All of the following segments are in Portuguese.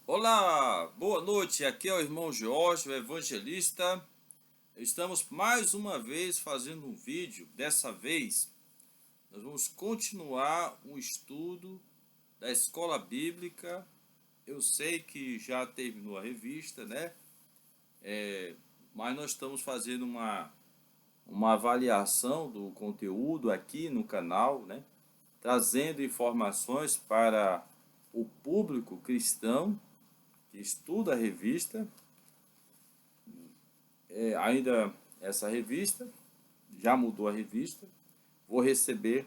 Olá, boa noite. Aqui é o irmão Jorge, o evangelista. Estamos mais uma vez fazendo um vídeo. Dessa vez, nós vamos continuar o estudo da escola bíblica. Eu sei que já terminou a revista, né? Mas nós estamos fazendo uma avaliação do conteúdo aqui no canal, né? Trazendo informações para o público cristão que estuda a revista. Ainda essa revista, já mudou a revista. Vou receber,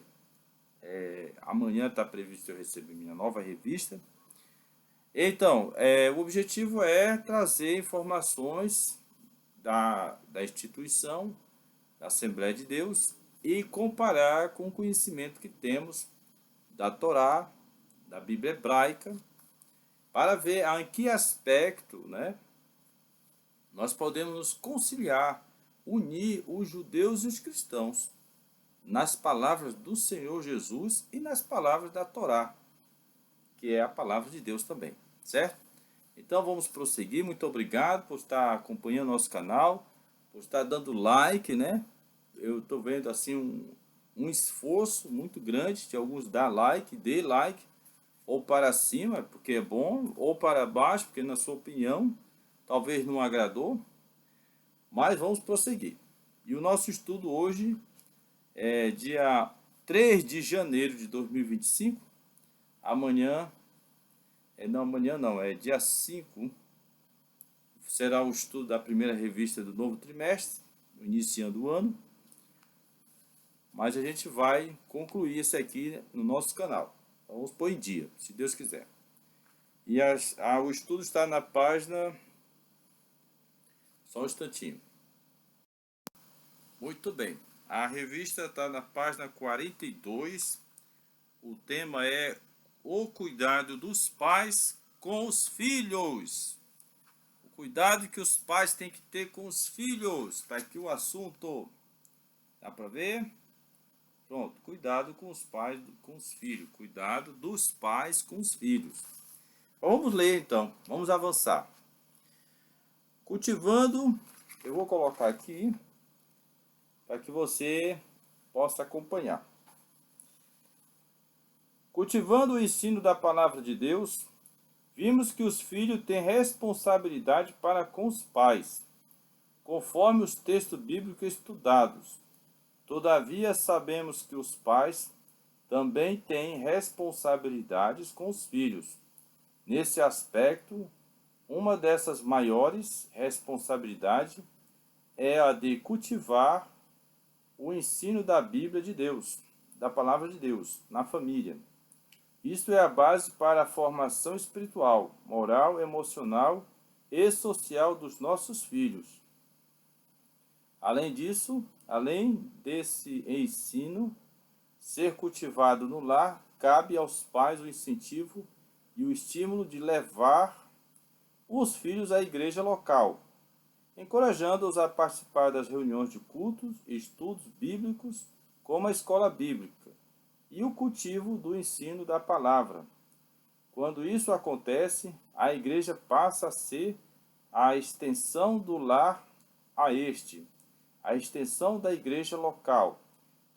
amanhã está previsto eu receber minha nova revista. Então, o objetivo é trazer informações da instituição, da Assembleia de Deus, e comparar com o conhecimento que temos da Torá, da Bíblia hebraica, para ver em que aspecto, né, nós podemos nos conciliar, unir os judeus e os cristãos nas palavras do Senhor Jesus e nas palavras da Torá, que é a palavra de Deus também, certo? Então vamos prosseguir. Muito obrigado por estar acompanhando nosso canal, por estar dando like, né? Eu estou vendo assim um esforço muito grande de alguns dar like, dê like, ou para cima, porque é bom, ou para baixo, porque na sua opinião talvez não agradou, mas vamos prosseguir. E o nosso estudo hoje é dia 3 de janeiro de 2025. Amanhã, amanhã não, é dia 5. Será o estudo da primeira revista do novo trimestre, iniciando o ano. Mas a gente vai concluir esse aqui no nosso canal. Então, vamos pôr em dia, se Deus quiser. E o estudo está na página. Só um instantinho. Muito bem. A revista está na página 42. O tema é o cuidado dos pais com os filhos. O cuidado que os pais têm que ter com os filhos. Está aqui o assunto. Dá para ver? Pronto. Cuidado com os pais, com os filhos. Cuidado dos pais com os filhos. Vamos ler então. Vamos avançar. Cultivando. Eu vou colocar aqui para que você possa acompanhar. Cultivando o ensino da palavra de Deus, vimos que os filhos têm responsabilidade para com os pais, conforme os textos bíblicos estudados. Todavia, sabemos que os pais também têm responsabilidades com os filhos. Nesse aspecto, uma dessas maiores responsabilidades é a de cultivar o ensino da Bíblia de Deus, da palavra de Deus, na família. Isto é a base para a formação espiritual, moral, emocional e social dos nossos filhos. Além disso, além desse ensino ser cultivado no lar, cabe aos pais o incentivo e o estímulo de levar os filhos à igreja local, encorajando-os a participar das reuniões de cultos e estudos bíblicos, como a escola bíblica, e o cultivo do ensino da palavra. Quando isso acontece, a igreja passa a ser a extensão do lar a este, a extensão da igreja local.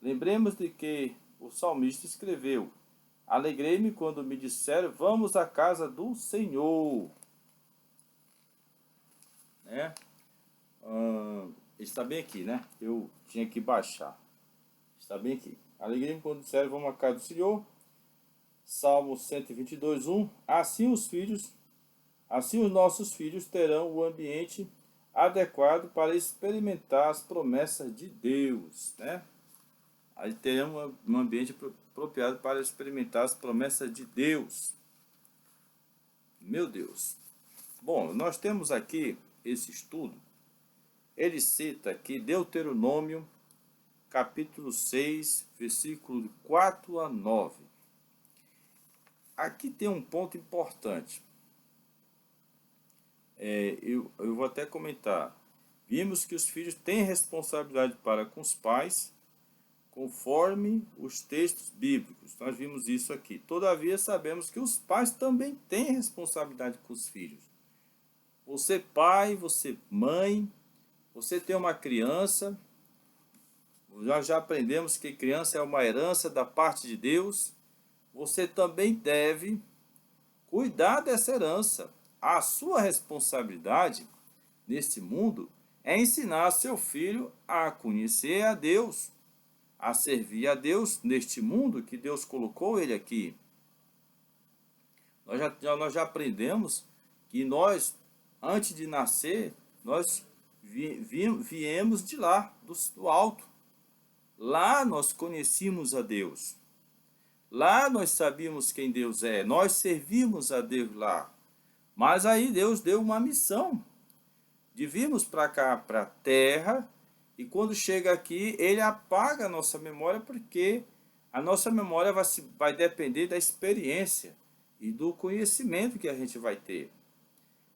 Lembremos de que o salmista escreveu: Alegrei-me quando me disseram, vamos à casa do Senhor. Né? Está bem aqui, né? Eu tinha que baixar. Está bem aqui. Alegrei-me quando disseram, vamos à casa do Senhor. Salmo 122, 1. Assim os nossos filhos terão o ambiente adequado para experimentar as promessas de Deus, né? Aí terão um ambiente apropriado para experimentar as promessas de Deus. Meu Deus. Bom, nós temos aqui esse estudo. Ele cita aqui Deuteronômio, capítulo 6, versículo 4 a 9. Aqui tem um ponto importante. Eu vou até comentar. Vimos que os filhos têm responsabilidade para com os pais, conforme os textos bíblicos. Nós vimos isso aqui. Todavia, sabemos que os pais também têm responsabilidade com os filhos. Você pai, você mãe, você tem uma criança. Nós já aprendemos que criança é uma herança da parte de Deus. Você também deve cuidar dessa herança. A sua responsabilidade nesse mundo é ensinar seu filho a conhecer a Deus, a servir a Deus neste mundo que Deus colocou ele aqui. Nós já aprendemos que nós, antes de nascer, nós viemos de lá, do alto. Lá nós conhecíamos a Deus. Lá nós sabíamos quem Deus é. Nós servimos a Deus lá. Mas aí Deus deu uma missão de virmos para cá, para a terra, e quando chega aqui, ele apaga a nossa memória, porque a nossa memória vai depender da experiência e do conhecimento que a gente vai ter.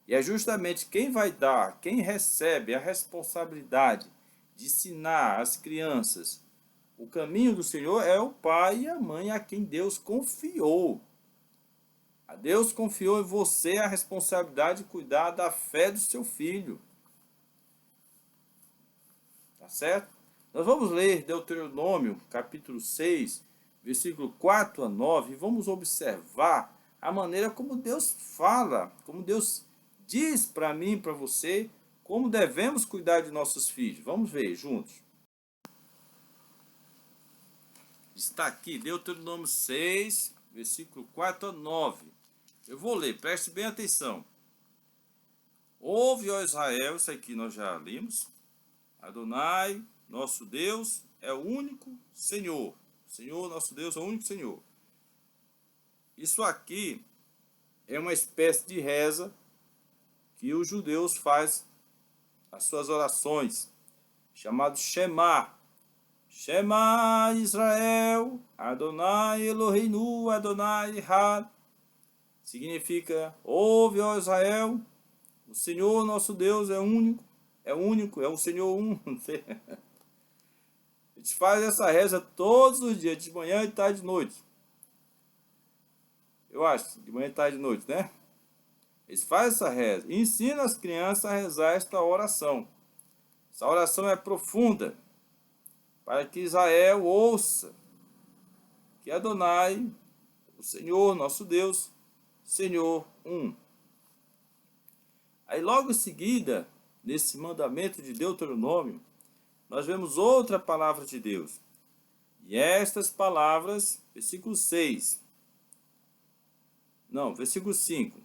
E é justamente quem vai dar, quem recebe a responsabilidade de ensinar as crianças o caminho do Senhor é o pai e a mãe a quem Deus confiou. A Deus confiou em você a responsabilidade de cuidar da fé do seu filho. Tá certo? Nós vamos ler Deuteronômio, capítulo 6, versículo 4 a 9, e vamos observar a maneira como Deus fala, como Deus diz para mim e para você, como devemos cuidar de nossos filhos. Vamos ver juntos. Está aqui, Deuteronômio 6, versículo 4 a 9. Eu vou ler, preste bem atenção. Ouve, ó Israel, isso aqui nós já lemos. Adonai, nosso Deus, é o único Senhor. Senhor, nosso Deus, é o único Senhor. Isso aqui é uma espécie de reza que os judeus fazem as suas orações, chamado Shema. Shema Israel, Adonai Eloheinu, Adonai Echad. Significa, ouve, ó Israel, o Senhor nosso Deus é único, é o Senhor um. A gente faz essa reza todos os dias, de manhã, de tarde e de noite. Eu acho, de manhã, de tarde e de noite, né? Eles fazem essa reza e ensinam as crianças a rezar esta oração. Essa oração é profunda, para que Israel ouça que Adonai, o Senhor, nosso Deus, Senhor um. Aí logo em seguida, nesse mandamento de Deuteronômio, nós vemos outra palavra de Deus. E estas palavras, versículo 6. Não, versículo 5.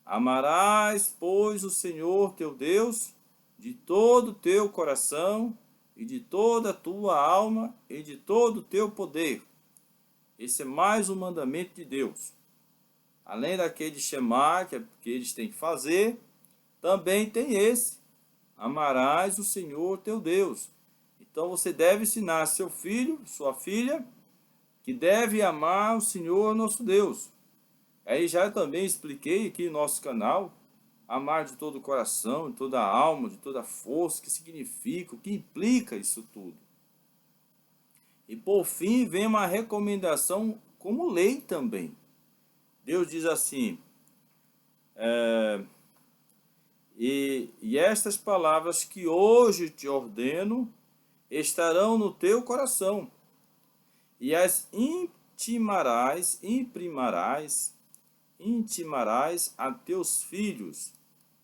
Amarás, pois, o Senhor teu Deus de todo o teu coração e de toda a tua alma e de todo o teu poder. Esse é mais um mandamento de Deus. Além daquele Shema que eles têm que fazer, também tem esse. Amarás o Senhor teu Deus. Então você deve ensinar seu filho, sua filha, que deve amar o Senhor nosso Deus. Aí já também expliquei aqui no nosso canal, amar de todo o coração, de toda a alma, de toda a força, o que significa, o que implica isso tudo. E por fim vem uma recomendação como lei também. Deus diz assim, e estas palavras que hoje te ordeno estarão no teu coração, e as intimarás a teus filhos,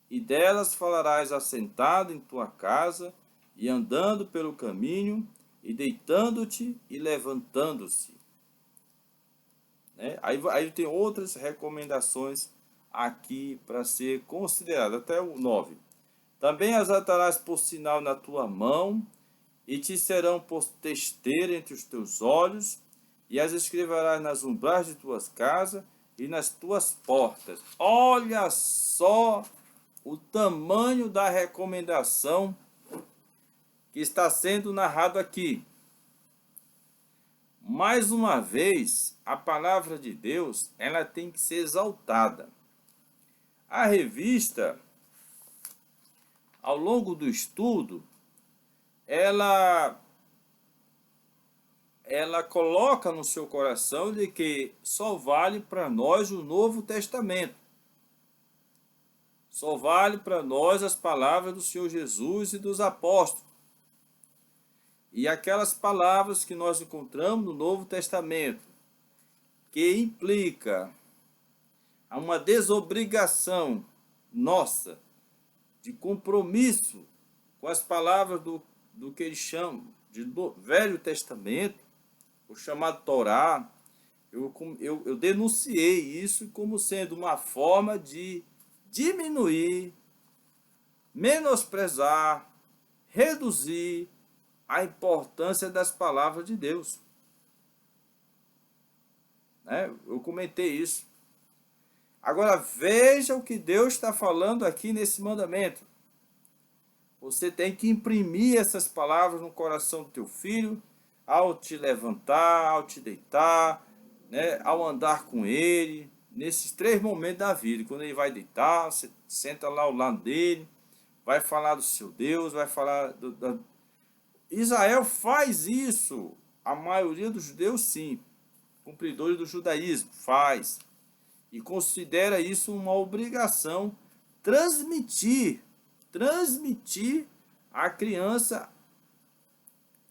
e delas falarás assentado em tua casa, e andando pelo caminho, e deitando-te e levantando-se. Né? Aí tem outras recomendações aqui para ser considerado, até o 9. Também as atarás por sinal na tua mão, e te serão por testeira entre os teus olhos, e as escreverás nas umbrais de tuas casas e nas tuas portas. Olha só o tamanho da recomendação que está sendo narrado aqui. Mais uma vez, a palavra de Deus, ela tem que ser exaltada. A revista, ao longo do estudo, ela ela coloca no seu coração de que só vale para nós o Novo Testamento. Só vale para nós as palavras do Senhor Jesus e dos apóstolos. E aquelas palavras que nós encontramos no Novo Testamento, que implica uma desobrigação nossa, de compromisso com as palavras do que eles chamam de Velho Testamento, o chamado Torá, eu denunciei isso como sendo uma forma de diminuir, menosprezar, reduzir a importância das palavras de Deus. Eu comentei isso. Agora veja o que Deus está falando aqui nesse mandamento. Você tem que imprimir essas palavras no coração do teu filho, ao te levantar, ao te deitar, ao andar com ele, nesses 3 momentos da vida. Quando ele vai deitar, você senta lá ao lado dele, vai falar do seu Deus, vai falar Israel faz isso. A maioria dos judeus, sim, cumpridores do judaísmo, faz. E considera isso uma obrigação transmitir à criança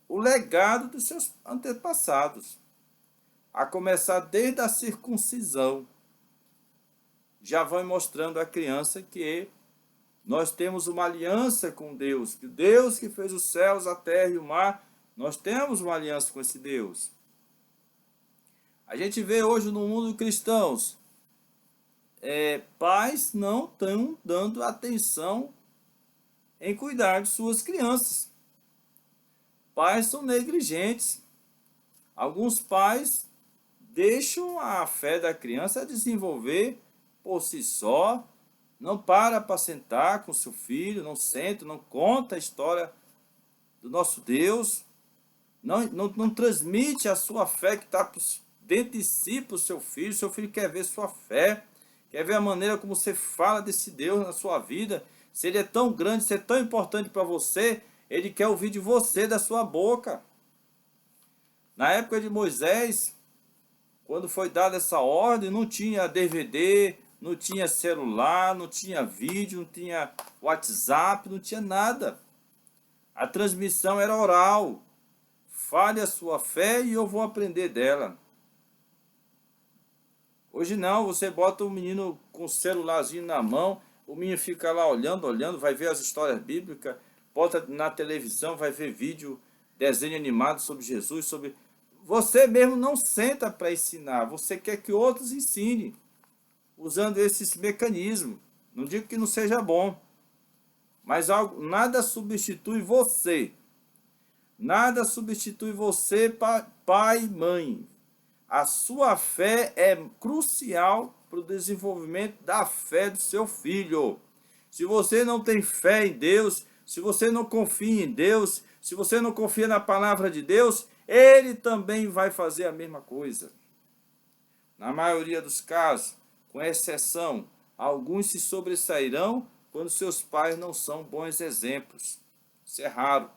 o legado dos seus antepassados, a começar desde a circuncisão. Já vai mostrando à criança que nós temos uma aliança com Deus, que Deus que fez os céus, a terra e o mar, nós temos uma aliança com esse Deus. A gente vê hoje no mundo cristãos, pais não estão dando atenção em cuidar de suas crianças. Pais são negligentes. Alguns pais deixam a fé da criança desenvolver por si só, não para sentar com seu filho, não senta, não conta a história do nosso Deus, não transmite a sua fé que está dentro de si para o seu filho quer ver sua fé, quer ver a maneira como você fala desse Deus na sua vida. Se ele é tão grande, se é tão importante para você, ele quer ouvir de você, da sua boca. Na época de Moisés, quando foi dada essa ordem, não tinha DVD, não tinha celular, não tinha vídeo, não tinha WhatsApp, não tinha nada. A transmissão era oral. Fale a sua fé e eu vou aprender dela. Hoje não, você bota o menino com o celularzinho na mão, o menino fica lá olhando, vai ver as histórias bíblicas, bota na televisão, vai ver vídeo, desenho animado sobre Jesus, sobre... Você mesmo não senta para ensinar, você quer que outros ensinem, usando esses mecanismos. Não digo que não seja bom, mas nada substitui você. Nada substitui você, pai e mãe. A sua fé é crucial para o desenvolvimento da fé do seu filho. Se você não tem fé em Deus, se você não confia em Deus, se você não confia na palavra de Deus, ele também vai fazer a mesma coisa. Na maioria dos casos, com exceção, alguns se sobressairão quando seus pais não são bons exemplos. Isso é raro.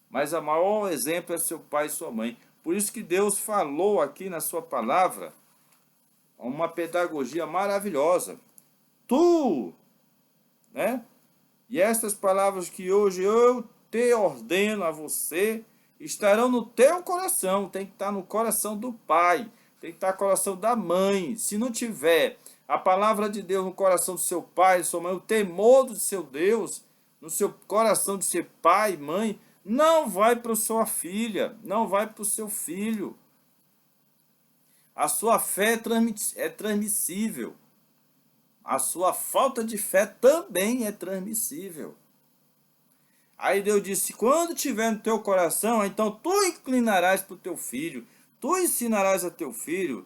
Mas o maior exemplo é seu pai e sua mãe. Por isso que Deus falou aqui na sua palavra uma pedagogia maravilhosa. Tu, E estas palavras que hoje eu te ordeno a você, estarão no teu coração. Tem que estar no coração do pai, tem que estar no coração da mãe. Se não tiver a palavra de Deus no coração do seu pai, da sua mãe, o temor do seu Deus, no seu coração de ser pai e mãe, não vai para a sua filha, não vai para o seu filho. A sua fé é transmissível. A sua falta de fé também é transmissível. Aí Deus disse, quando tiver no teu coração, então tu inclinarás para o teu filho, tu ensinarás a teu filho,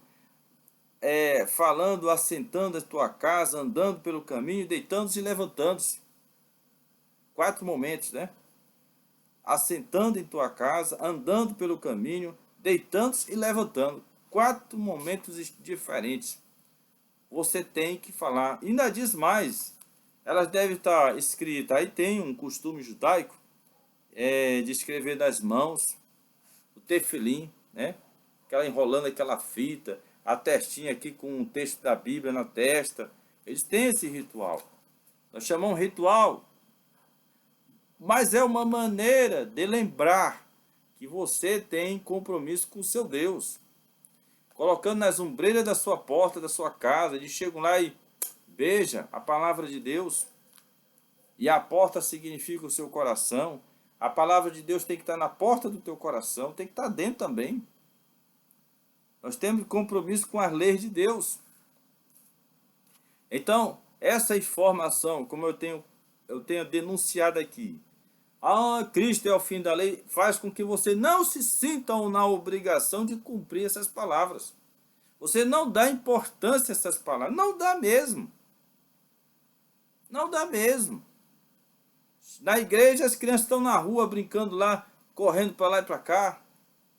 falando, assentando a tua casa, andando pelo caminho, deitando-se e levantando-se. 4 momentos, Assentando em tua casa, andando pelo caminho, deitando-se e levantando. 4 momentos diferentes. Você tem que falar. E ainda diz mais. Elas devem estar escritas. Aí tem um costume judaico de escrever nas mãos. tefilim, né? Aquela enrolando aquela fita, a testinha aqui com um texto da Bíblia na testa. Eles têm esse ritual. Nós chamamos ritual, mas é uma maneira de lembrar que você tem compromisso com o seu Deus. Colocando nas ombreiras da sua porta, da sua casa, eles chegam lá e beija a palavra de Deus. E a porta significa o seu coração. A palavra de Deus tem que estar na porta do teu coração, tem que estar dentro também. Nós temos compromisso com as leis de Deus. Então, essa informação, como eu tenho denunciado aqui, Cristo é o fim da lei, faz com que você não se sinta na obrigação de cumprir essas palavras. Você não dá importância a essas palavras. Não dá mesmo. Não dá mesmo. Na igreja, as crianças estão na rua brincando lá, correndo para lá e para cá.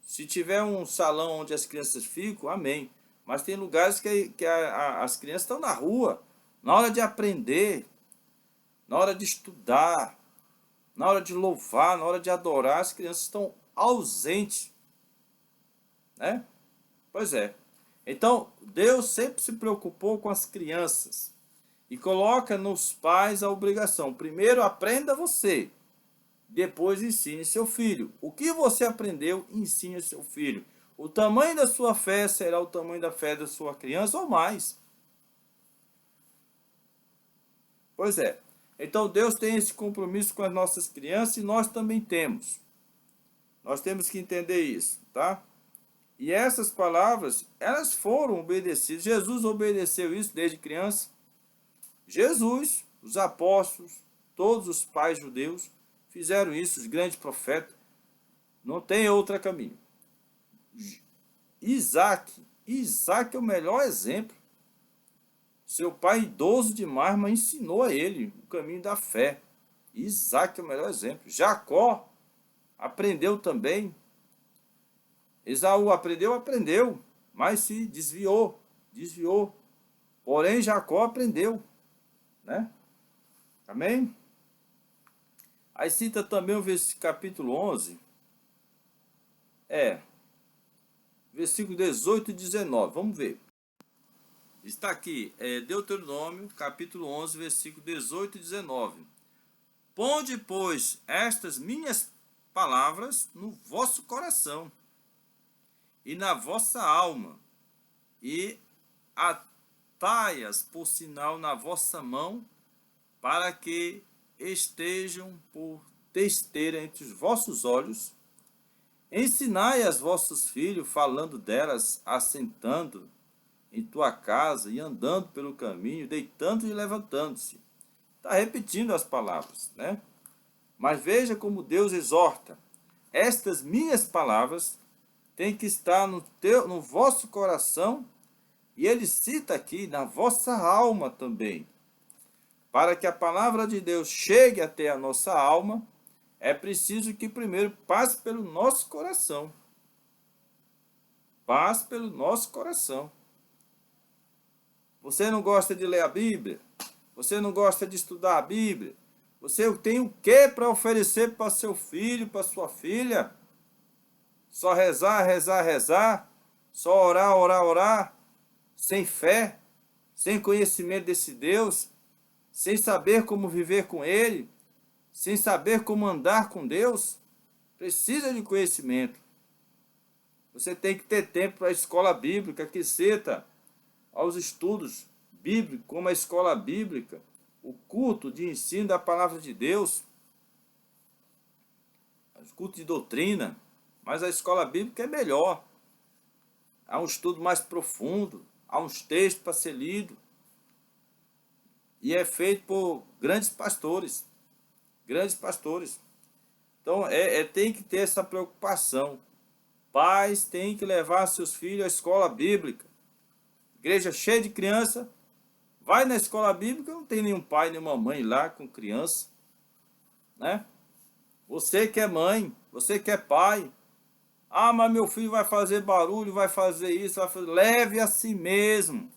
Se tiver um salão onde as crianças ficam, amém. Mas tem lugares que as crianças estão na rua, na hora de aprender, na hora de estudar, na hora de louvar, na hora de adorar, as crianças estão ausentes. Né? Pois é. Então, Deus sempre se preocupou com as crianças e coloca nos pais a obrigação. Primeiro, aprenda você. Depois, ensine seu filho. O que você aprendeu, ensine seu filho. O tamanho da sua fé será o tamanho da fé da sua criança ou mais. Pois é. Então, Deus tem esse compromisso com as nossas crianças e nós também temos. Nós temos que entender isso, tá? E essas palavras, elas foram obedecidas. Jesus obedeceu isso desde criança. Jesus, os apóstolos, todos os pais judeus fizeram isso, os grandes profetas. Não tem outro caminho. Isaac é o melhor exemplo. Seu pai, idoso demais, mas ensinou a ele o caminho da fé. Isaac é o melhor exemplo. Jacó aprendeu também. Esaú aprendeu, mas se desviou. Porém, Jacó aprendeu. Né? Amém? Aí cita também o capítulo 11. Versículo 18 e 19. Vamos ver. Está aqui, Deuteronômio, capítulo 11, versículo 18 e 19. Ponde, pois, estas minhas palavras no vosso coração e na vossa alma, e atai-as por sinal na vossa mão, para que estejam por testeira entre os vossos olhos. Ensinai aos vossos filhos, falando delas, assentando em tua casa e andando pelo caminho, deitando e levantando-se. Está repetindo as palavras, né? Mas veja como Deus exorta. Estas minhas palavras têm que estar no vosso coração, e ele cita aqui, na vossa alma também. Para que a palavra de Deus chegue até a nossa alma, é preciso que primeiro passe pelo nosso coração. Passe pelo nosso coração. Você não gosta de ler a Bíblia? Você não gosta de estudar a Bíblia? Você tem o que para oferecer para seu filho, para sua filha? Só rezar, rezar, rezar? Só orar, orar, orar? Sem fé? Sem conhecimento desse Deus? Sem saber como viver com Ele? Sem saber como andar com Deus? Precisa de conhecimento. Você tem que ter tempo para a escola bíblica, que cita aos estudos bíblicos, como a escola bíblica, o culto de ensino da palavra de Deus, o culto de doutrina, mas a escola bíblica é melhor. Há um estudo mais profundo, há uns textos para ser lido, e é feito por grandes pastores. Então, tem que ter essa preocupação. Pais têm que levar seus filhos à escola bíblica. Igreja cheia de criança, vai na escola bíblica, não tem nenhum pai, nenhuma mãe lá com criança, né? Você que é mãe, você que é pai, mas meu filho vai fazer barulho, vai fazer isso, vai fazer... Leve a si mesmo,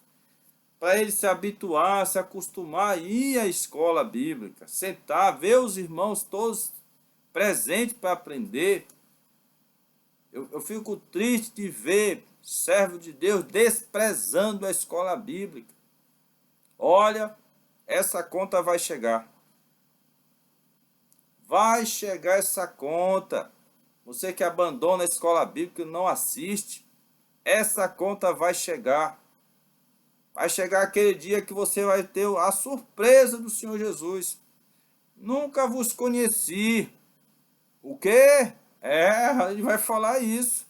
para ele se habituar, se acostumar a ir à escola bíblica, sentar, ver os irmãos todos presentes para aprender. Eu fico triste de ver servo de Deus desprezando a escola bíblica. Olha, essa conta vai chegar. Vai chegar essa conta. Você que abandona a escola bíblica e não assiste, essa conta vai chegar. Vai chegar aquele dia que você vai ter a surpresa do Senhor Jesus. Nunca vos conheci. O quê? Ele vai falar isso.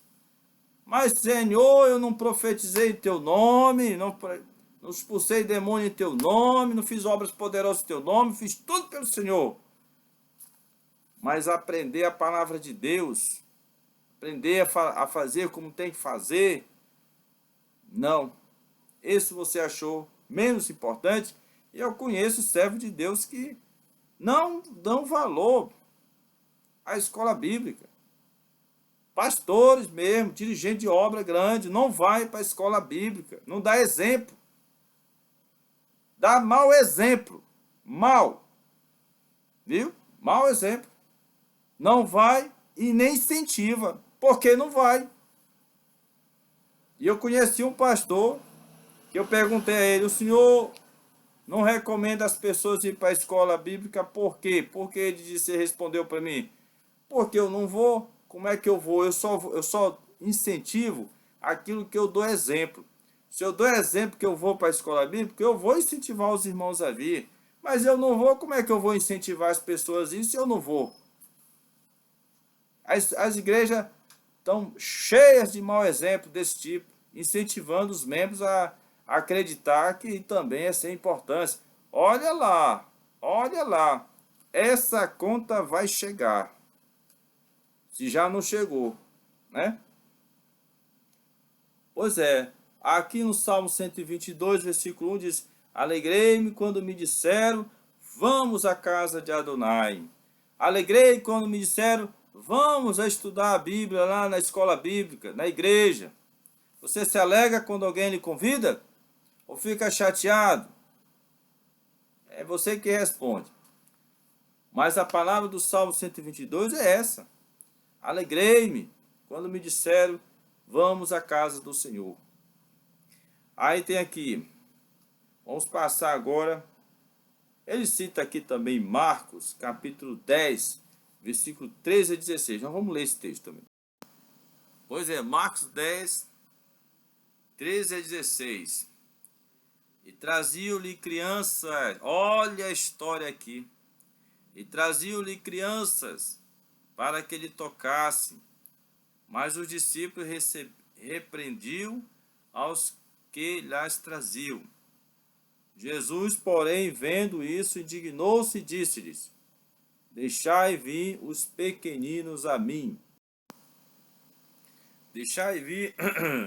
Mas, Senhor, eu não profetizei em teu nome, não expulsei demônio em teu nome, não fiz obras poderosas em teu nome, fiz tudo pelo Senhor. Mas aprender a palavra de Deus, aprender a fazer como tem que fazer, não. Esse você achou menos importante, e eu conheço servos de Deus que não dão valor à escola bíblica. Pastores mesmo, dirigente de obra grande, não vai para a escola bíblica, não dá exemplo. Dá mau exemplo. Mal. Viu? Mau exemplo. Não vai e nem incentiva, porque não vai. E eu conheci um pastor que eu perguntei a ele, o senhor não recomenda as pessoas ir para a escola bíblica, por quê? Porque ele disse, respondeu para mim, porque eu não vou, como é que eu vou? Eu só incentivo aquilo que eu dou exemplo. Se eu dou exemplo que eu vou para a escola bíblica, eu vou incentivar os irmãos a vir. Mas eu não vou, como é que eu vou incentivar as pessoas a ir se eu não vou? As igrejas estão cheias de mau exemplo desse tipo, incentivando os membros a acreditar que também é sem importância. Olha lá, essa conta vai chegar, se já não chegou, né? Pois é, aqui no Salmo 122, versículo 1 diz, alegrei-me quando me disseram, vamos à casa de Adonai. Alegrei quando me disseram, vamos a estudar a Bíblia lá na escola bíblica, na igreja. Você se alegra quando alguém lhe convida? Ou fica chateado? É você que responde. Mas a palavra do Salmo 122 é essa. Alegrei-me quando me disseram, vamos à casa do Senhor. Aí tem aqui, vamos passar agora, ele cita aqui também Marcos, capítulo 10, versículo 13 a 16. Nós vamos ler esse texto também. Pois é, Marcos 10, 13 a 16. E traziam-lhe crianças, olha a história aqui. E traziam-lhe crianças para que ele tocasse. Mas os discípulos repreendiam aos que lhes traziam. Jesus, porém, vendo isso, indignou-se e disse-lhes, deixai vir os pequeninos a mim. Deixai vir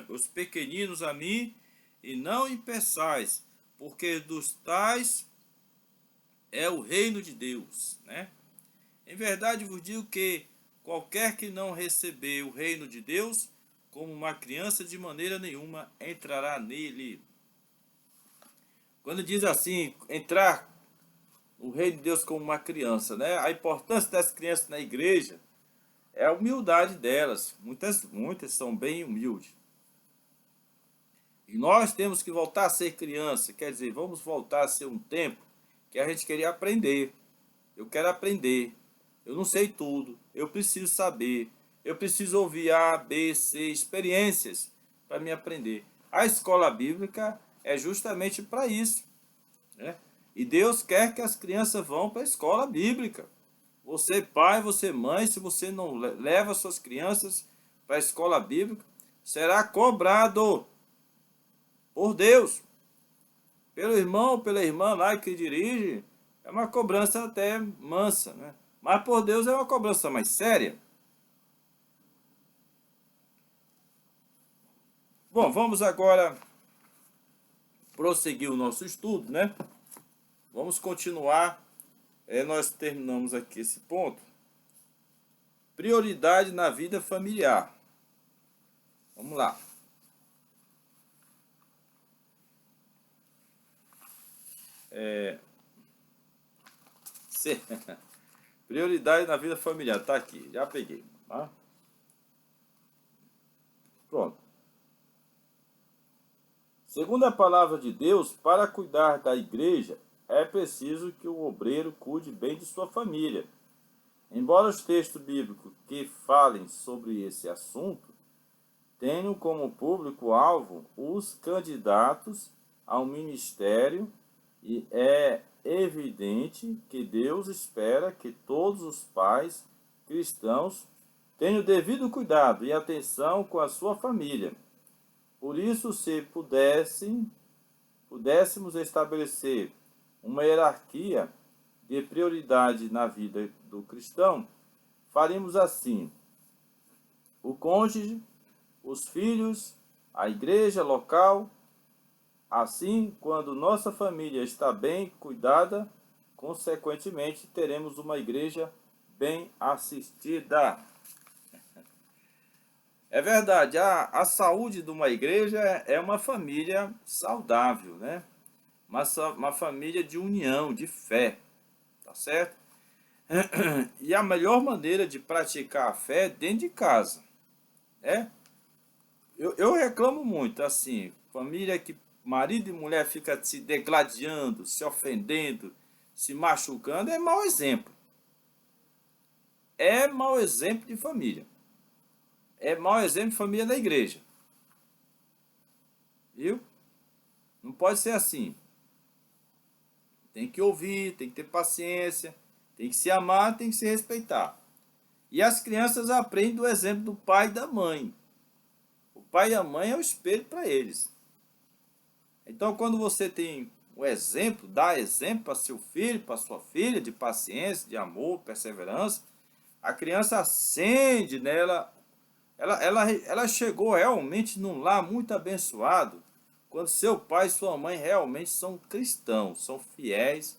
os pequeninos a mim, e não impeçais, porque dos tais é o reino de Deus, né? Em verdade vos digo que qualquer que não receber o reino de Deus, como uma criança, de maneira nenhuma entrará nele. Quando diz assim, entrar no reino de Deus como uma criança, né? A importância das crianças na igreja é a humildade delas. Muitas são bem humildes. E nós temos que voltar a ser criança, quer dizer, vamos voltar a ser um tempo que a gente queria aprender. Eu quero aprender. Eu não sei tudo. Eu preciso saber. Eu preciso ouvir A, B, C, experiências para me aprender. A escola bíblica é justamente para isso, né? E Deus quer que as crianças vão para a escola bíblica. Você pai, você mãe, se você não leva suas crianças para a escola bíblica, será cobrado por Deus. Pelo irmão ou pela irmã lá que dirige, é uma cobrança até mansa, né? Mas por Deus é uma cobrança mais séria. Bom, vamos agora prosseguir o nosso estudo, né? Vamos continuar. Nós terminamos aqui esse ponto. Prioridade na vida familiar. Vamos lá. Prioridade na vida familiar. Tá aqui, já peguei. Tá? Segundo a palavra de Deus, para cuidar da igreja, é preciso que o obreiro cuide bem de sua família. Embora os textos bíblicos que falem sobre esse assunto tenham como público-alvo os candidatos ao ministério, e é evidente que Deus espera que todos os pais cristãos tenham o devido cuidado e atenção com a sua família. Por isso, se pudéssemos estabelecer uma hierarquia de prioridade na vida do cristão, faríamos assim: o cônjuge, os filhos, a igreja local. Assim, quando nossa família está bem cuidada, consequentemente teremos uma igreja bem assistida. É verdade, a saúde de uma igreja é uma família saudável, né? Uma família de união, de fé, tá certo? E a melhor maneira de praticar a fé é dentro de casa, né? Eu reclamo muito, assim, família que marido e mulher fica se degladiando, se ofendendo, se machucando, é mau exemplo. É mau exemplo de família. É mau exemplo de família da igreja. Viu? Não pode ser assim. Tem que ouvir, tem que ter paciência, tem que se amar, tem que se respeitar. E as crianças aprendem do exemplo do pai e da mãe. O pai e a mãe é o espelho para eles. Então, quando você tem o exemplo, dá exemplo para seu filho, para sua filha, de paciência, de amor, perseverança, a criança acende nela. Ela chegou realmente num lar muito abençoado, quando seu pai e sua mãe realmente são cristãos, são fiéis,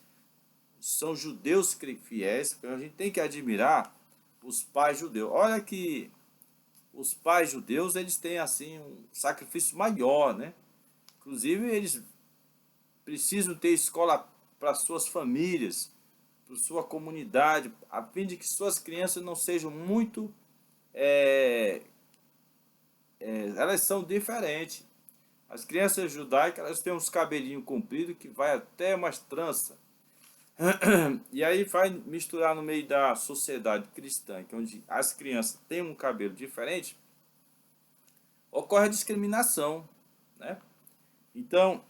são judeus fiéis, porque a gente tem que admirar os pais judeus. Olha que os pais judeus, eles têm assim um sacrifício maior, né? Inclusive, eles precisam ter escola para suas famílias, para sua comunidade, a fim de que suas crianças não sejam muito... elas são diferentes. As crianças judaicas, elas têm uns cabelinhos compridos que vai até umas tranças. E aí vai misturar no meio da sociedade cristã, que onde as crianças têm um cabelo diferente, ocorre a discriminação, né? Então,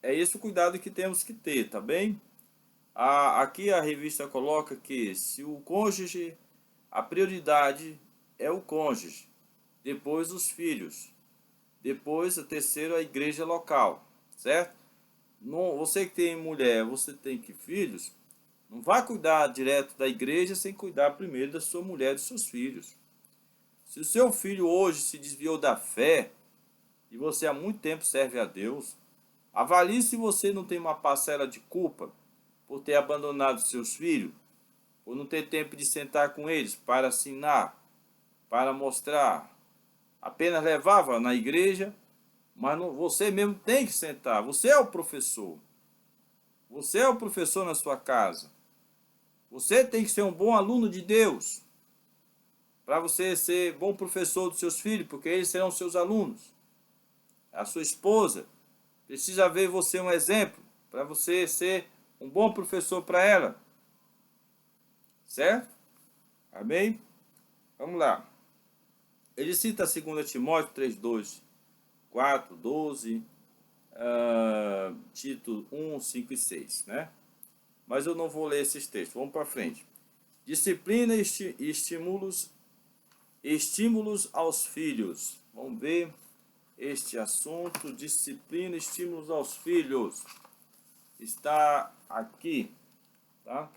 é esse o cuidado que temos que ter, tá bem? Aqui a revista coloca que se o cônjuge, a prioridade é o cônjuge, depois os filhos, depois a terceira a igreja local, certo? Não, você que tem mulher, você tem que filhos, não vai cuidar direto da igreja sem cuidar primeiro da sua mulher e dos seus filhos. Se o seu filho hoje se desviou da fé e você há muito tempo serve a Deus, avalie se você não tem uma parcela de culpa por ter abandonado seus filhos, por não ter tempo de sentar com eles para ensinar, para mostrar. Apenas levava na igreja, mas não, você mesmo tem que sentar. Você é o professor. Você é o professor na sua casa. Você tem que ser um bom aluno de Deus, para você ser bom professor dos seus filhos, porque eles serão seus alunos. A sua esposa precisa ver você um exemplo, para você ser um bom professor para ela. Certo? Amém? Vamos lá. Ele cita 2 Timóteo 3:2, 4, 12, Tito 1, 5 e 6, né? Mas eu não vou ler esses textos. Vamos para frente. Disciplina e estímulos aos filhos. Vamos ver este assunto. Disciplina e estímulos aos filhos. Está aqui, tá?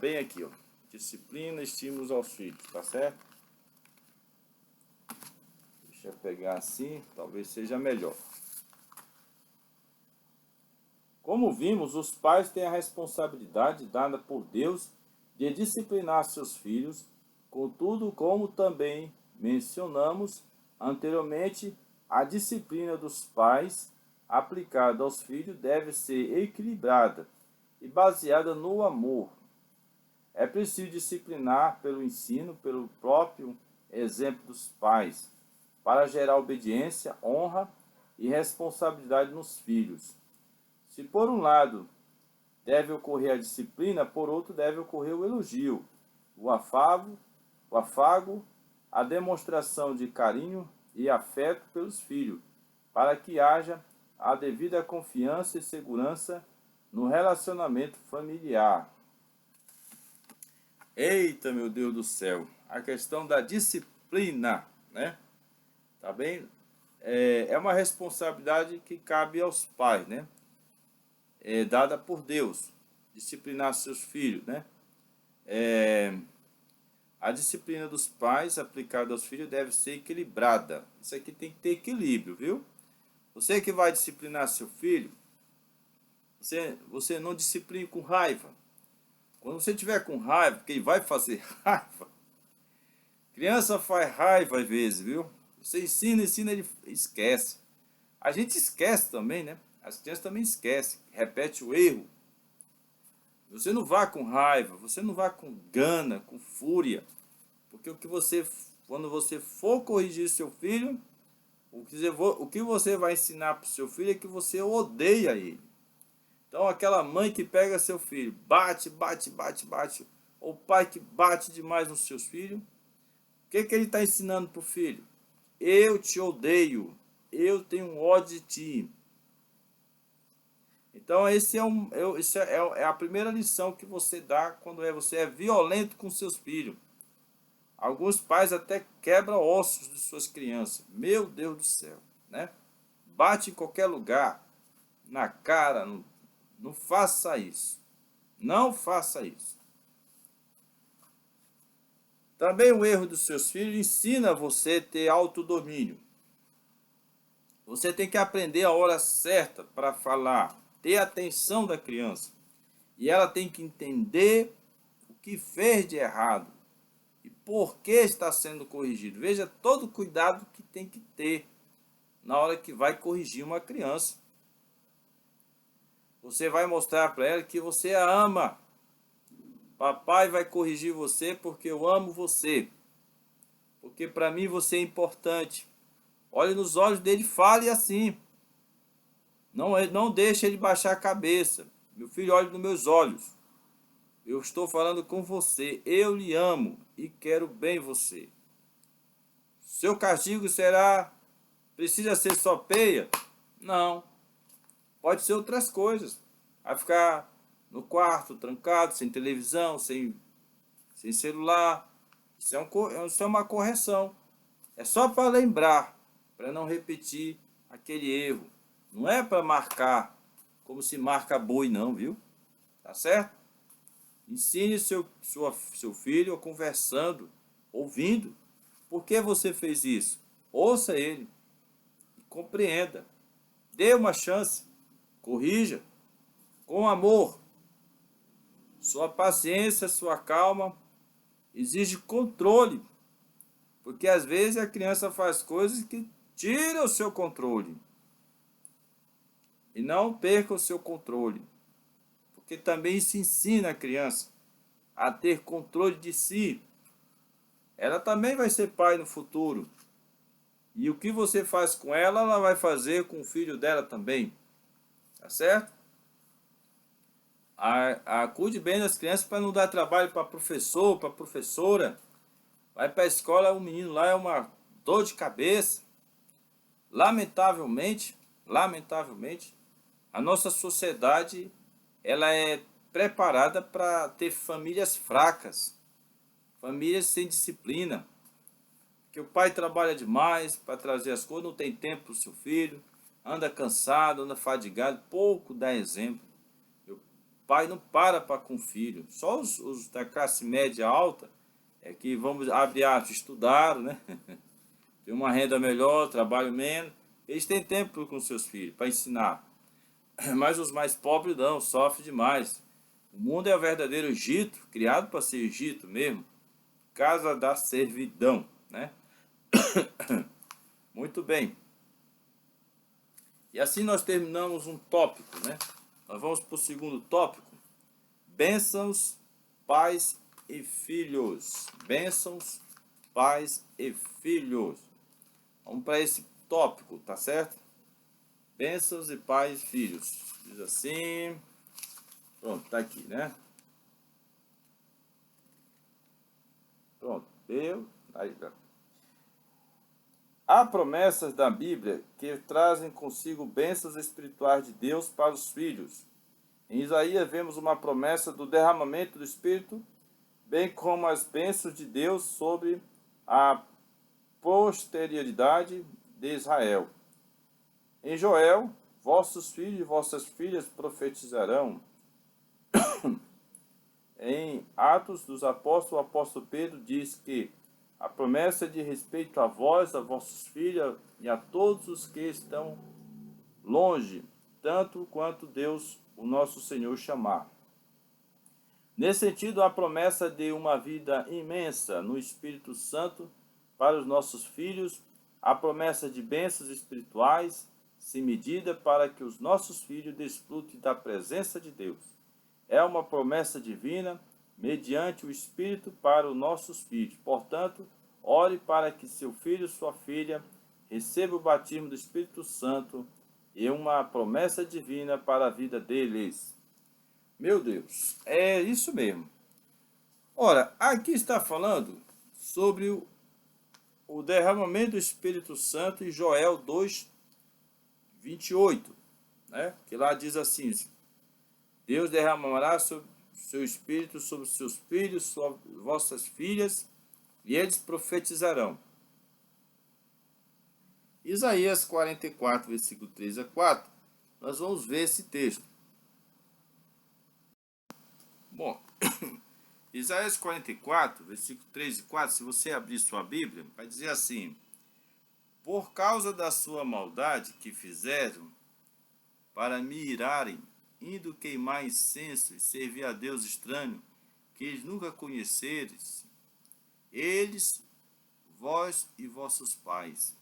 Bem aqui, ó. Disciplina e estímulos aos filhos, tá certo? Deixa eu pegar assim, talvez seja melhor. Como vimos, os pais têm a responsabilidade dada por Deus de disciplinar seus filhos. Contudo, como também mencionamos anteriormente, a disciplina dos pais aplicada aos filhos deve ser equilibrada e baseada no amor. É preciso disciplinar pelo ensino, pelo próprio exemplo dos pais, para gerar obediência, honra e responsabilidade nos filhos. Se por um lado deve ocorrer a disciplina, por outro deve ocorrer o elogio, o afago, a demonstração de carinho e afeto pelos filhos, para que haja a devida confiança e segurança no relacionamento familiar. Eita, meu Deus do céu! A questão da disciplina, né? Tá bem? É uma responsabilidade que cabe aos pais, né? É dada por Deus, disciplinar seus filhos, né? A disciplina dos pais aplicada aos filhos deve ser equilibrada. Isso aqui tem que ter equilíbrio, viu? Você que vai disciplinar seu filho, você não discipline com raiva. Quando você tiver com raiva, porque ele vai fazer raiva, criança faz raiva às vezes, viu? Você ensina, ele esquece. A gente esquece também, né? As crianças também esquecem, repete o erro. Você não vá com raiva, você não vá com gana, com fúria, porque quando você for corrigir seu filho, o que você vai ensinar para o seu filho é que você odeia ele. Então aquela mãe que pega seu filho, bate, ou pai que bate demais nos seus filhos, o que ele está ensinando para o filho? Eu te odeio, eu tenho ódio de ti. Então esse é a primeira lição que você dá quando você é violento com seus filhos. Alguns pais até quebram ossos de suas crianças. Meu Deus do céu, né? Bate em qualquer lugar, na cara, não faça isso. Não faça isso. Também o erro dos seus filhos ensina você a ter autodomínio. Você tem que aprender a hora certa para falar, ter atenção da criança. E ela tem que entender o que fez de errado e por que está sendo corrigido. Veja todo o cuidado que tem que ter na hora que vai corrigir uma criança. Você vai mostrar para ela que você a ama. Papai vai corrigir você porque eu amo você. Porque para mim você é importante. Olhe nos olhos dele e fale assim. Não deixe ele baixar a cabeça. Meu filho, olhe nos meus olhos. Eu estou falando com você. Eu lhe amo e quero bem você. Seu castigo precisa ser só peia? Não. Pode ser outras coisas. Vai ficar no quarto, trancado, sem televisão, sem celular. Isso é uma correção. É só para lembrar, para não repetir aquele erro. Não é para marcar como se marca boi, não, viu? Tá certo? Ensine seu filho conversando, ouvindo. Por que você fez isso? Ouça ele e compreenda. Dê uma chance. Corrija com amor. Sua paciência, sua calma exige controle. Porque às vezes a criança faz coisas que tiram o seu controle. E não perca o seu controle. Porque também se ensina a criança a ter controle de si. Ela também vai ser pai no futuro. E o que você faz com ela, ela vai fazer com o filho dela também. Tá certo? Cuide bem das crianças para não dar trabalho para professor, para professora. Vai para a escola, o menino lá é uma dor de cabeça. Lamentavelmente, a nossa sociedade ela é preparada para ter famílias fracas, famílias sem disciplina, que o pai trabalha demais para trazer as coisas, não tem tempo para o seu filho, anda cansado, anda fadigado, pouco dá exemplo. O pai não para com o filho, só os da classe média alta é que vamos abrir aspas, estudaram, né? Tem uma renda melhor, trabalham menos, eles têm tempo com seus filhos para ensinar. Mas os mais pobres não, sofrem demais. O mundo é o verdadeiro Egito, criado para ser Egito mesmo, casa da servidão, né? Muito bem. E assim nós terminamos um tópico, né? Nós vamos para o segundo tópico. Bênçãos, pais e filhos. Bênçãos, pais e filhos. Vamos para esse tópico, tá certo? Bênçãos e pais e filhos. Diz assim. Pronto, tá aqui, né? Pronto, deu. Aí, tá. Há promessas da Bíblia que trazem consigo bênçãos espirituais de Deus para os filhos. Em Isaías vemos uma promessa do derramamento do Espírito, bem como as bênçãos de Deus sobre a posterioridade de Israel. Em Joel, vossos filhos e vossas filhas profetizarão. Em Atos dos Apóstolos, o apóstolo Pedro diz que a promessa de respeito a vós, a vossos filhos e a todos os que estão longe, tanto quanto Deus, o nosso Senhor, chamar. Nesse sentido, a promessa de uma vida imensa no Espírito Santo para os nossos filhos, a promessa de bênçãos espirituais, sem medida, para que os nossos filhos desfrutem da presença de Deus. É uma promessa divina, mediante o Espírito para os nossos filhos. Portanto, ore para que seu filho e sua filha recebam o batismo do Espírito Santo e uma promessa divina para a vida deles. Meu Deus, é isso mesmo. Ora, aqui está falando sobre o derramamento do Espírito Santo em Joel 2, 28, né? Que lá diz assim: Deus derramará seu Espírito sobre seus filhos, sobre vossas filhas, e eles profetizarão. Isaías 44, versículo 3 a 4, nós vamos ver esse texto. Bom, Isaías 44, versículo 3 e 4, se você abrir sua Bíblia, vai dizer assim: por causa da sua maldade que fizeram para me irarem, indo queimar incenso e servir a Deus estranho, que eles nunca conheceres, eles, vós e vossos pais.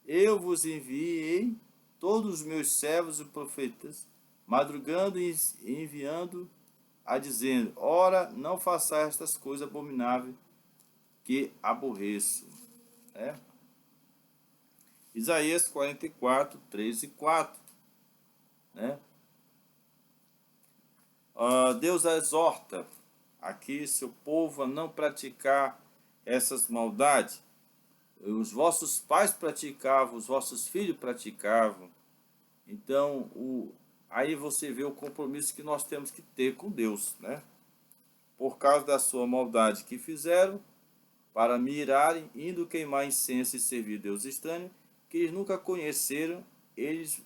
Eu vos enviei todos os meus servos e profetas, madrugando e enviando a dizendo: ora, não façais estas coisas abomináveis que aborreço. Isaías 44, 3 e 4. Né? Deus exorta aqui seu povo a não praticar essas maldades. Os vossos pais praticavam, os vossos filhos praticavam. Então, aí você vê o compromisso que nós temos que ter com Deus, né? Por causa da sua maldade que fizeram, para me irarem, indo queimar incenso e servir Deus estranho, que eles nunca conheceram, eles,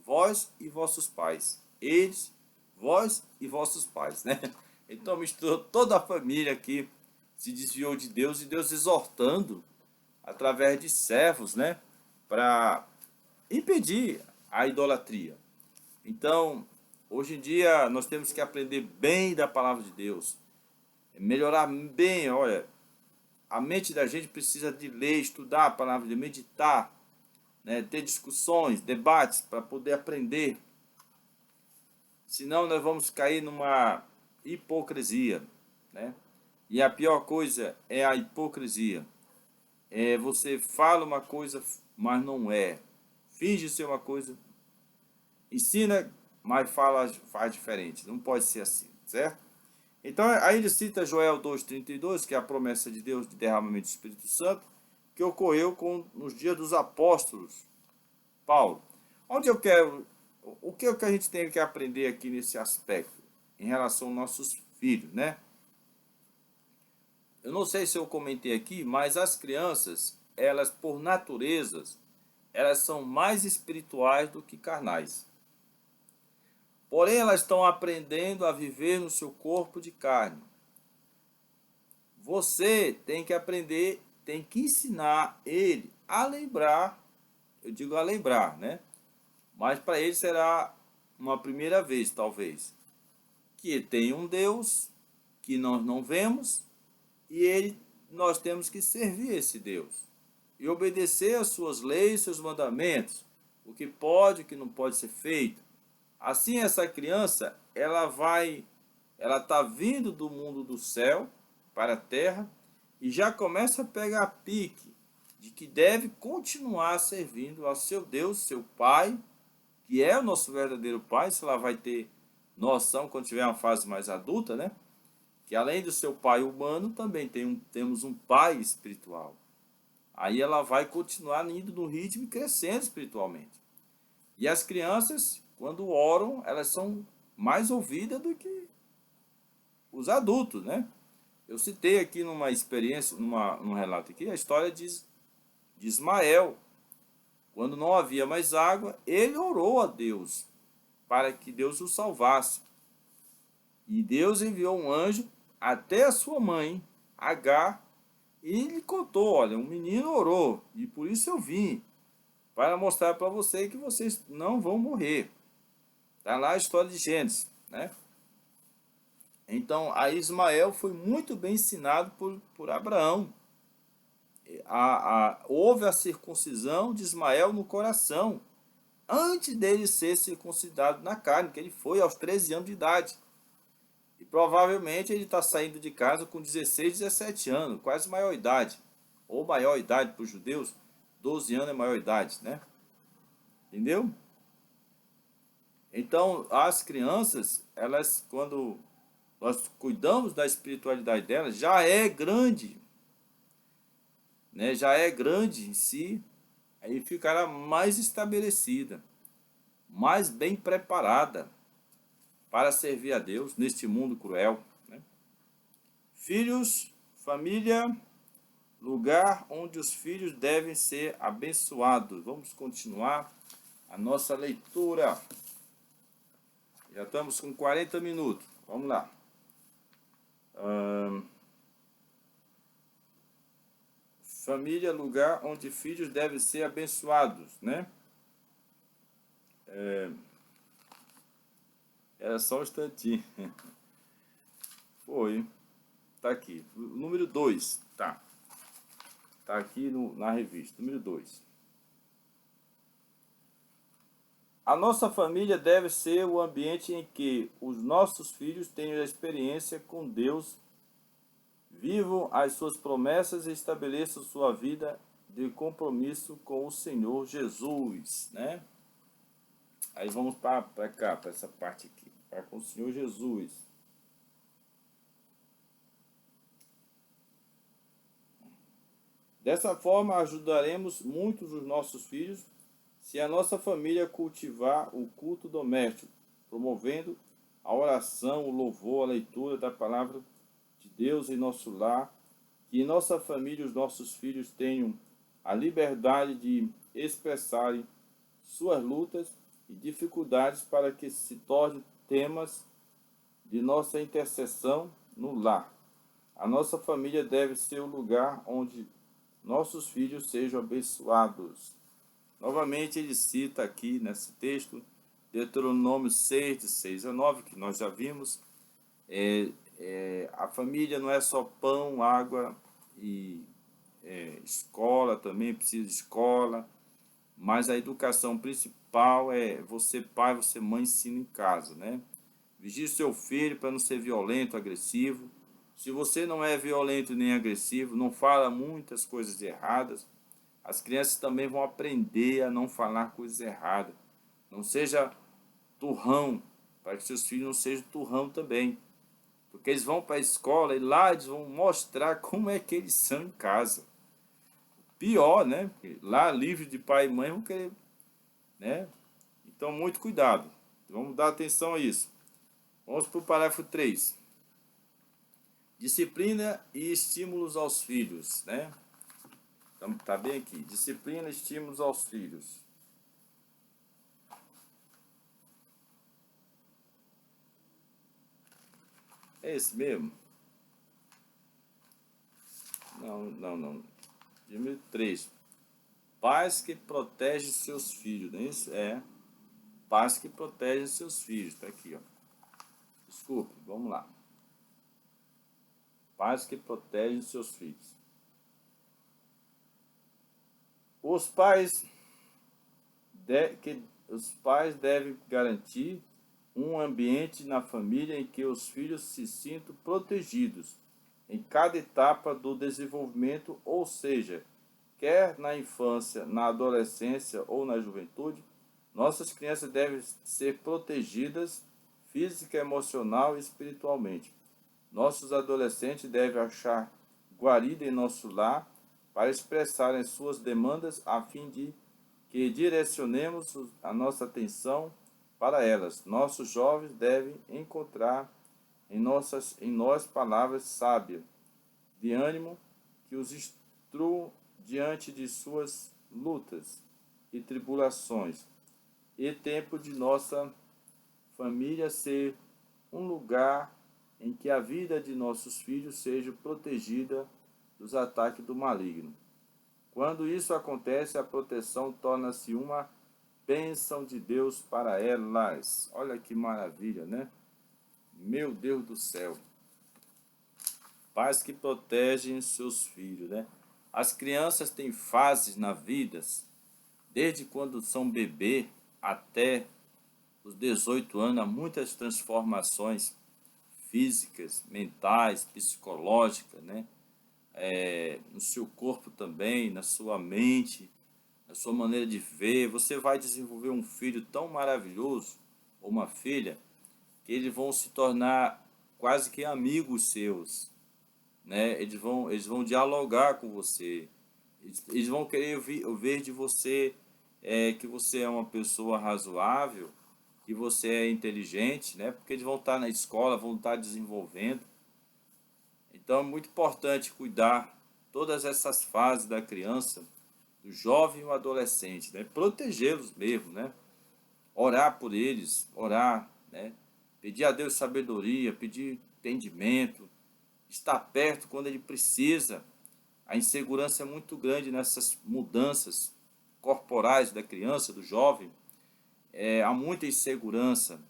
vós e vossos pais. Eles, vós e vossos pais, né? Então misturou toda a família aqui, se desviou de Deus, e Deus exortando através de servos, né, para impedir a idolatria. Então, hoje em dia, nós temos que aprender bem da palavra de Deus, melhorar bem. Olha, a mente da gente precisa de ler, estudar a palavra, de meditar, né, ter discussões, debates, para poder aprender. Senão nós vamos cair numa hipocrisia, né? E a pior coisa é a hipocrisia. Você fala uma coisa, mas não é. Finge ser uma coisa, ensina, mas faz diferente. Não pode ser assim, certo? Então, aí ele cita Joel 2,32, que é a promessa de Deus de derramamento do Espírito Santo, que ocorreu nos dias dos apóstolos. Paulo, onde eu quero, o que a gente tem que aprender aqui nesse aspecto, em relação aos nossos filhos, né? Eu não sei se eu comentei aqui, mas as crianças, elas por natureza, elas são mais espirituais do que carnais. Porém, elas estão aprendendo a viver no seu corpo de carne. Você tem que aprender, tem que ensinar ele a lembrar, eu digo a lembrar, né? Mas para ele será uma primeira vez, talvez, que tem um Deus que nós não vemos, e nós temos que servir esse Deus e obedecer às suas leis, seus mandamentos, o que pode e o que não pode ser feito. Assim, essa criança, ela está vindo do mundo do céu para a terra e já começa a pegar pique de que deve continuar servindo ao seu Deus, seu Pai, que é o nosso verdadeiro Pai. Se ela vai ter noção quando tiver uma fase mais adulta, né? Que além do seu pai humano, também temos um pai espiritual. Aí ela vai continuar indo no ritmo e crescendo espiritualmente. E as crianças, quando oram, elas são mais ouvidas do que os adultos, né? Eu citei aqui numa experiência, num relato aqui, a história de Ismael. Quando não havia mais água, ele orou a Deus para que Deus o salvasse. E Deus enviou um anjo até a sua mãe, Agar, e lhe contou: olha, um menino orou, e por isso eu vim, para mostrar para você que vocês não vão morrer. Está lá a história de Gênesis, né? Então, a Ismael foi muito bem ensinado por Abraão. Houve a circuncisão de Ismael no coração, antes dele ser circuncidado na carne, que ele foi aos 13 anos de idade. E provavelmente ele está saindo de casa com 16, 17 anos, quase maior idade. Ou maior idade para os judeus, 12 anos é maior idade, né? Entendeu? Então, as crianças, elas, quando nós cuidamos da espiritualidade delas, já é grande, né? Já é grande em si, aí ficará mais estabelecida, mais bem preparada para servir a Deus neste mundo cruel, né? Filhos, família, lugar onde os filhos devem ser abençoados. Vamos continuar a nossa leitura. Já estamos com 40 minutos. Vamos lá. Família, lugar onde filhos devem ser abençoados, né? Era só um instantinho. Foi. Tá aqui. O número 2. Tá. Tá aqui na revista. Número 2. A nossa família deve ser o ambiente em que os nossos filhos tenham experiência com Deus, vivam as suas promessas e estabeleçam sua vida de compromisso com o Senhor Jesus, né? Aí vamos para cá, para essa parte aqui, para com o Senhor Jesus. Dessa forma, ajudaremos muitos dos nossos filhos se a nossa família cultivar o culto doméstico, promovendo a oração, o louvor, a leitura da palavra de Deus em nosso lar, que em nossa família os nossos filhos tenham a liberdade de expressarem suas lutas e dificuldades para que se tornem temas de nossa intercessão no lar. A nossa família deve ser o lugar onde nossos filhos sejam abençoados. Novamente ele cita aqui nesse texto Deuteronômio 6, de 6 a 9, que nós já vimos. A família não é só pão, água e escola, também precisa de escola, mas a educação principal é você pai, você mãe, ensina em casa, né? Vigie seu filho para não ser violento, agressivo. Se você não é violento nem agressivo, não fala muitas coisas erradas, as crianças também vão aprender a não falar coisas erradas. Não seja turrão, para que seus filhos não sejam turrão também. Porque eles vão para a escola e lá eles vão mostrar como é que eles são em casa. Pior, né? Porque lá, livre de pai e mãe, vão querer, né? Então, muito cuidado. Vamos dar atenção a isso. Vamos para o parágrafo 3. Disciplina e estímulos aos filhos, né? Então, tá bem aqui. Disciplina e estímulos aos filhos. É esse mesmo? Não. Número 3. Pais que protegem seus filhos, não é isso? Pais que protegem seus filhos. Tá aqui, ó. Desculpe, vamos lá. Pais que protegem seus filhos. Os pais devem garantir um ambiente na família em que os filhos se sintam protegidos em cada etapa do desenvolvimento, ou seja, quer na infância, na adolescência ou na juventude, nossas crianças devem ser protegidas física, emocional e espiritualmente. Nossos adolescentes devem achar guarida em nosso lar para expressarem suas demandas a fim de que direcionemos a nossa atenção para elas. Nossos jovens devem encontrar em nós palavras sábias, de ânimo, que os instruam diante de suas lutas e tribulações, e tempo de nossa família ser um lugar em que a vida de nossos filhos seja protegida dos ataques do maligno. Quando isso acontece, a proteção torna-se uma bênção de Deus para elas. Olha que maravilha, né? Meu Deus do céu. Pais que protegem seus filhos, né? As crianças têm fases na vida, desde quando são bebê até os 18 anos, há muitas transformações físicas, mentais, psicológicas, né? No seu corpo também, na sua mente, na sua maneira de ver. Você vai desenvolver um filho tão maravilhoso, ou uma filha, que eles vão se tornar quase que amigos seus, né? Eles vão dialogar com você, eles vão querer ver de você que você é uma pessoa razoável, que você é inteligente, né? Porque eles vão estar na escola, vão estar desenvolvendo. Então é muito importante cuidar todas essas fases da criança, do jovem e o adolescente, né? Protegê-los mesmo, né? Orar por eles, orar, né? Pedir a Deus sabedoria, pedir entendimento, estar perto quando ele precisa. A insegurança é muito grande nessas mudanças corporais da criança, do jovem. Há muita insegurança.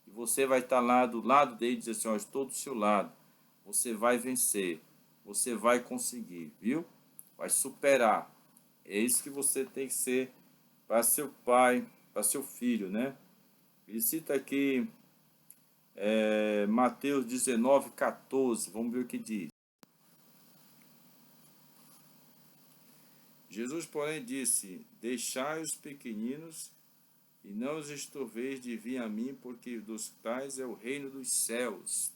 E você vai estar lá do lado dele e dizer assim, ó, estou do seu lado. Você vai vencer. Você vai conseguir, viu? Vai superar. É isso que você tem que ser para seu pai, para seu filho, né? Ele cita aqui Mateus 19:14. Vamos ver o que diz. Jesus, porém, disse: deixai os pequeninos e não os estorveis de vir a mim, porque dos tais é o reino dos céus.